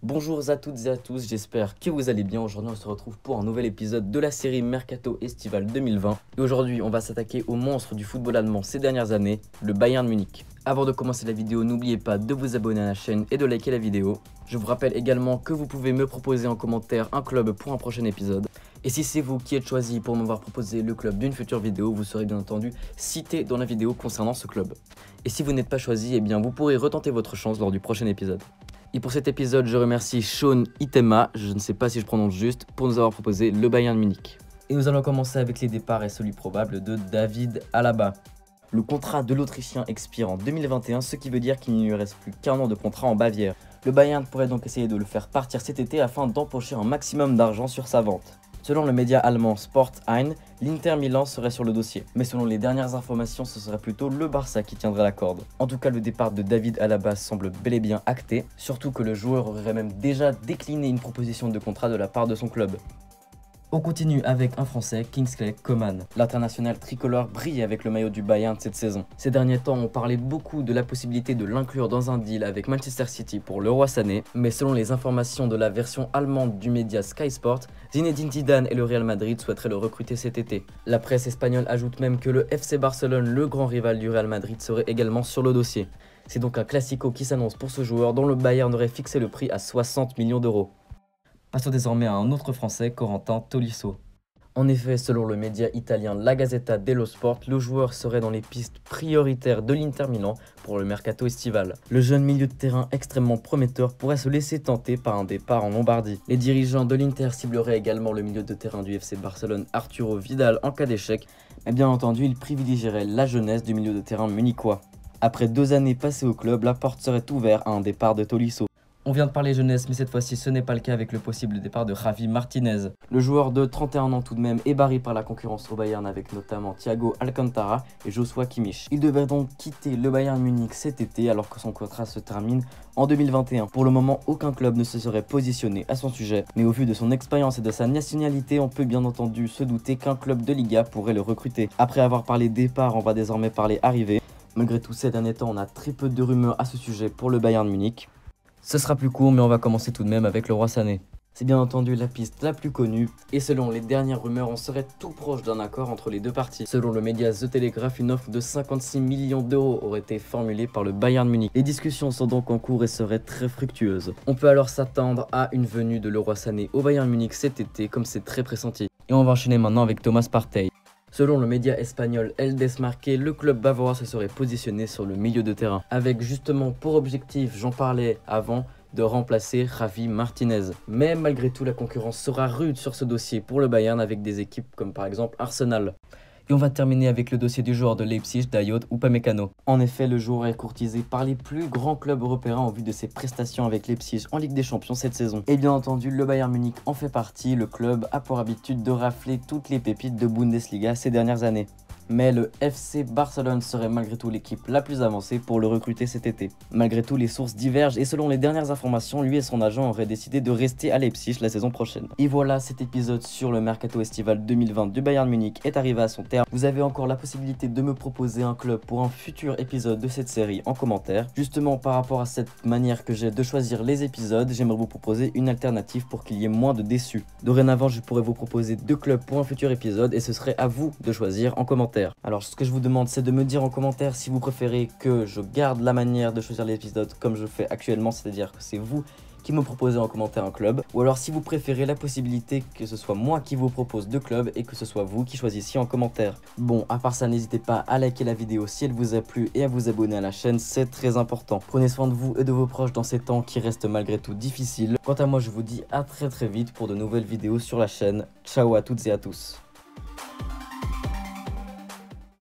Bonjour à toutes et à tous, j'espère que vous allez bien. Aujourd'hui on se retrouve pour un nouvel épisode de la série Mercato Estival 2020. Et aujourd'hui on va s'attaquer au monstre du football allemand ces dernières années, le Bayern Munich. Avant de commencer la vidéo, n'oubliez pas de vous abonner à la chaîne et de liker la vidéo. Je vous rappelle également que vous pouvez me proposer en commentaire un club pour un prochain épisode. Et si c'est vous qui êtes choisi pour m'avoir proposé le club d'une future vidéo, vous serez bien entendu cité dans la vidéo concernant ce club. Et si vous n'êtes pas choisi, eh bien vous pourrez retenter votre chance lors du prochain épisode. Et pour cet épisode, je remercie Sean Itema, je ne sais pas si je prononce juste, pour nous avoir proposé le Bayern Munich. Et nous allons commencer avec les départs et celui probable de David Alaba. Le contrat de l'Autrichien expire en 2021, ce qui veut dire qu'il ne lui reste plus qu'un an de contrat en Bavière. Le Bayern pourrait donc essayer de le faire partir cet été afin d'empocher un maximum d'argent sur sa vente. Selon le média allemand Sport 1, l'Inter Milan serait sur le dossier. Mais selon les dernières informations, ce serait plutôt le Barça qui tiendrait la corde. En tout cas, le départ de David Alaba semble bel et bien acté, surtout que le joueur aurait même déjà décliné une proposition de contrat de la part de son club. On continue avec un Français, Kingsley Coman. L'international tricolore brille avec le maillot du Bayern cette saison. Ces derniers temps, on parlait beaucoup de la possibilité de l'inclure dans un deal avec Manchester City pour Leroy Sané, mais selon les informations de la version allemande du média Sky Sport, Zinedine Zidane et le Real Madrid souhaiteraient le recruter cet été. La presse espagnole ajoute même que le FC Barcelone, le grand rival du Real Madrid, serait également sur le dossier. C'est donc un classico qui s'annonce pour ce joueur dont le Bayern aurait fixé le prix à 60 millions d'euros. Passons désormais à un autre Français, Corentin Tolisso. En effet, selon le média italien La Gazzetta dello Sport, le joueur serait dans les pistes prioritaires de l'Inter Milan pour le mercato estival. Le jeune milieu de terrain extrêmement prometteur pourrait se laisser tenter par un départ en Lombardie. Les dirigeants de l'Inter cibleraient également le milieu de terrain du FC Barcelone Arturo Vidal en cas d'échec, mais bien entendu, ils privilégieraient la jeunesse du milieu de terrain munichois. Après 2 années passées au club, la porte serait ouverte à un départ de Tolisso. On vient de parler jeunesse, mais cette fois-ci ce n'est pas le cas avec le possible départ de Javi Martinez. Le joueur de 31 ans tout de même est barré par la concurrence au Bayern avec notamment Thiago Alcantara et Joshua Kimmich. Il devrait donc quitter le Bayern Munich cet été alors que son contrat se termine en 2021. Pour le moment, aucun club ne se serait positionné à son sujet, mais au vu de son expérience et de sa nationalité, on peut bien entendu se douter qu'un club de Liga pourrait le recruter. Après avoir parlé départ, on va désormais parler arrivée. Malgré tout, ces derniers temps, on a très peu de rumeurs à ce sujet pour le Bayern Munich. Ce sera plus court, mais on va commencer tout de même avec Leroy Sané. C'est bien entendu la piste la plus connue, et selon les dernières rumeurs, on serait tout proche d'un accord entre les deux parties. Selon le média The Telegraph, une offre de 56 millions d'euros aurait été formulée par le Bayern Munich. Les discussions sont donc en cours et seraient très fructueuses. On peut alors s'attendre à une venue de Leroy Sané au Bayern Munich cet été, comme c'est très pressenti. Et on va enchaîner maintenant avec Thomas Partey. Selon le média espagnol El Desmarque, le club bavarois se serait positionné sur le milieu de terrain, avec justement pour objectif, j'en parlais avant, de remplacer Javi Martinez. Mais malgré tout, la concurrence sera rude sur ce dossier pour le Bayern avec des équipes comme par exemple Arsenal. Et on va terminer avec le dossier du joueur de Leipzig, Dayot Upamecano. En effet, le joueur est courtisé par les plus grands clubs européens en vue de ses prestations avec Leipzig en Ligue des Champions cette saison. Et bien entendu, le Bayern Munich en fait partie. Le club a pour habitude de rafler toutes les pépites de Bundesliga ces dernières années. Mais le FC Barcelone serait malgré tout l'équipe la plus avancée pour le recruter cet été. Malgré tout, les sources divergent et selon les dernières informations, lui et son agent auraient décidé de rester à Leipzig la saison prochaine. Et voilà, cet épisode sur le Mercato Estival 2020 du Bayern Munich est arrivé à son terme. Vous avez encore la possibilité de me proposer un club pour un futur épisode de cette série en commentaire. Justement, par rapport à cette manière que j'ai de choisir les épisodes, j'aimerais vous proposer une alternative pour qu'il y ait moins de déçus. Dorénavant, je pourrais vous proposer 2 clubs pour un futur épisode et ce serait à vous de choisir en commentaire. Alors ce que je vous demande, c'est de me dire en commentaire si vous préférez que je garde la manière de choisir l'épisode comme je fais actuellement, c'est-à-dire que c'est vous qui me proposez en commentaire un club, ou alors si vous préférez la possibilité que ce soit moi qui vous propose 2 clubs et que ce soit vous qui choisissiez en commentaire. Bon, à part ça, n'hésitez pas à liker la vidéo si elle vous a plu et à vous abonner à la chaîne, c'est très important. Prenez soin de vous et de vos proches dans ces temps qui restent malgré tout difficiles. Quant à moi, je vous dis à très vite pour de nouvelles vidéos sur la chaîne. Ciao à toutes et à tous.